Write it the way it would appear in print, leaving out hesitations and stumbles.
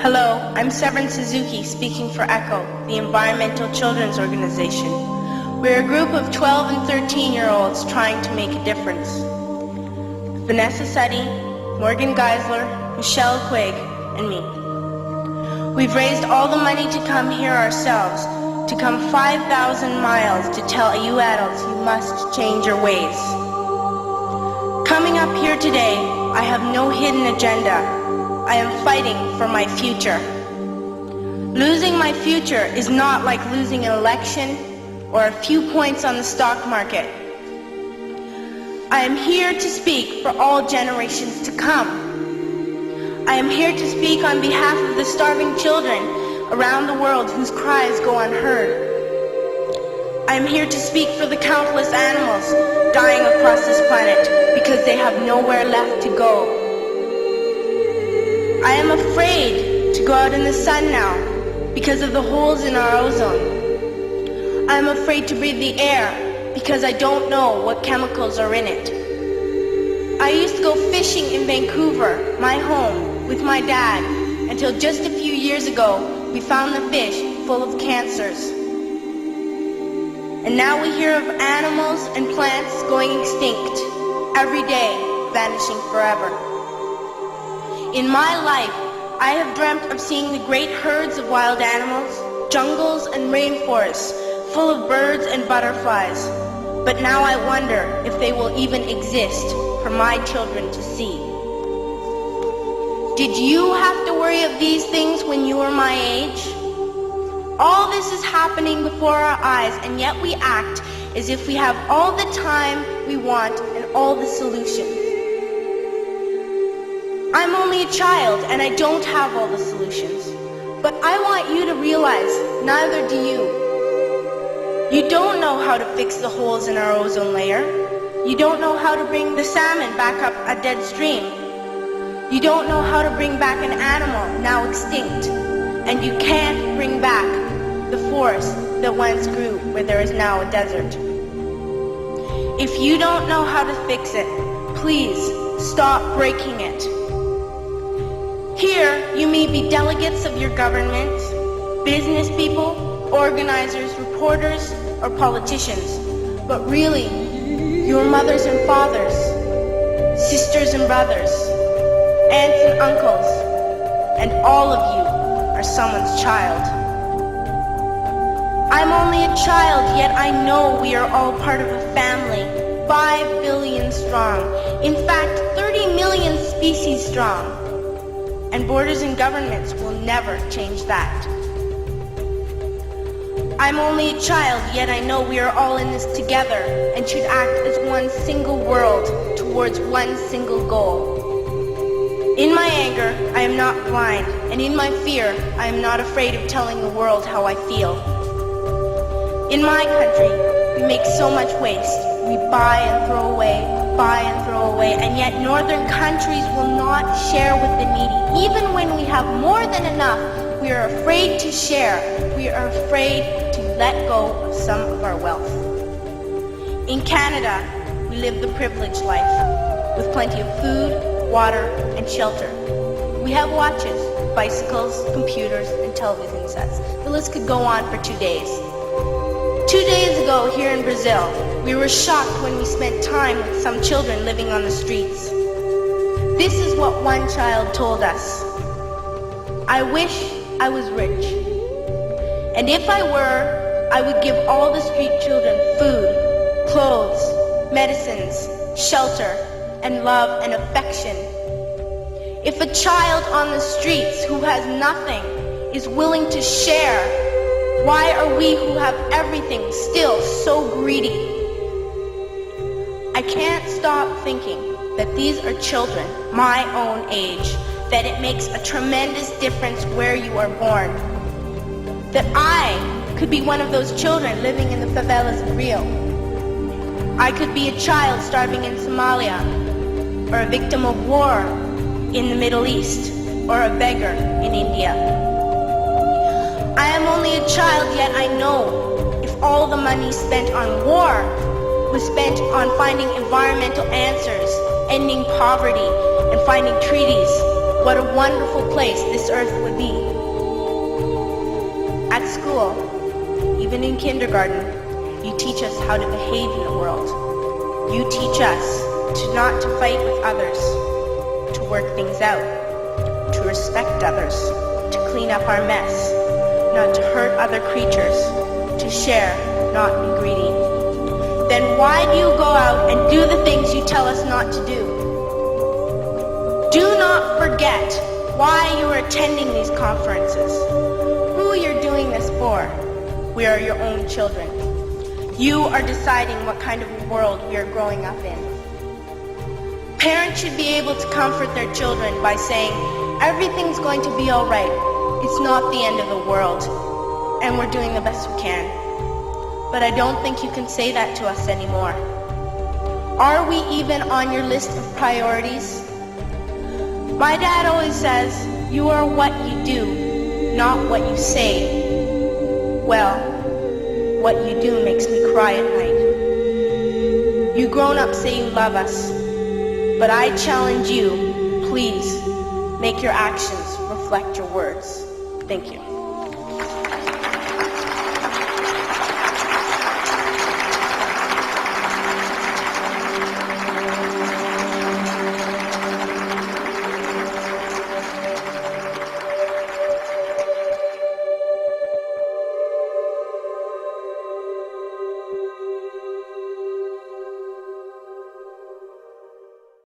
Hello, I'm Severin Suzuki speaking for ECHO, the Environmental Children's Organization. We're a group of 12 and 13-year-olds trying to make a difference. Vanessa Suddy, Morgan Geisler, Michelle Quigg, and me. We've raised all the money to come here ourselves, to come 5,000 miles to tell you adults you must change your ways. Coming up here today, I have no hidden agenda. I am fighting for my future. Losing my future is not like losing an election or a few points on the stock market. I am here to speak for all generations to come. I am here to speak on behalf of the starving children around the world whose cries go unheard. I am here to speak for the countless animals dying across this planet because they have nowhere left to go. I am afraid to go out in the sun now because of the holes in our ozone. I am afraid to breathe the air because I don't know what chemicals are in it. I used to go fishing in Vancouver, my home, with my dad, until just a few years ago we found the fish full of cancers. And now we hear of animals and plants going extinct, every day vanishing forever. In my life, I have dreamt of seeing the great herds of wild animals, jungles and rainforests full of birds and butterflies. But now I wonder if they will even exist for my children to see. Did you have to worry of these things when you were my age? All this is happening before our eyes, and yet we act as if we have all the time we want and all the solutions. I'm only a child and I don't have all the solutions. But I want you to realize, neither do you. You don't know how to fix the holes in our ozone layer. You don't know how to bring the salmon back up a dead stream. You don't know how to bring back an animal now extinct. And you can't bring back the forest that once grew where there is now a desert. If you don't know how to fix it, please stop breaking it. Here, you may be delegates of your government, business people, organizers, reporters, or politicians, but really, your mothers and fathers, sisters and brothers, aunts and uncles, and all of you are someone's child. I'm only a child, yet I know we are all part of a family, 5 billion strong, in fact 30 million species strong. And borders and governments will never change that. I'm only a child, yet I know we are all in this together and should act as one single world towards one single goal. In my anger, I am not blind, and in my fear, I am not afraid of telling the world how I feel. In my country, we make so much waste. We buy and throw away, and yet northern countries will not share with the needy. Even when we have more than enough, we are afraid to share. We are afraid to let go of some of our wealth. In Canada, we live the privileged life, with plenty of food, water, and shelter. We have watches, bicycles, computers, and television sets. The list could go on for 2 days. 2 days ago, here in Brazil, we were shocked when we spent time with some children living on the streets. This is what one child told us. I wish I was rich. And if I were, I would give all the street children food, clothes, medicines, shelter, and love and affection. If a child on the streets who has nothing is willing to share, why are we who have everything still so greedy? I can't stop thinking that these are children my own age, that it makes a tremendous difference where you are born. That I could be one of those children living in the favelas of Rio. I could be a child starving in Somalia, or a victim of war in the Middle East, or a beggar in India. I am only a child, yet I know if all the money spent on war was spent on finding environmental answers, ending poverty, and finding treaties what a wonderful place this earth would be. At school, even in kindergarten, you teach us how to behave in the world. You teach us to not to fight with others, to work things out, to respect others, to clean up our mess, not to hurt other creatures, to share, not be greedy. Then why do you go out and do the things you tell us not to do? Do not forget why you are attending these conferences, who you're doing this for. We are your own children. You are deciding what kind of world we are growing up in. Parents should be able to comfort their children by saying, everything's going to be all right. It's not the end of the world, and we're doing the best we can. But I don't think you can say that to us anymore. Are we even on your list of priorities? My dad always says, you are what you do, not what you say. Well, what you do makes me cry at night. You grown-ups say you love us, but I challenge you, please, make your actions reflect your words. Thank you.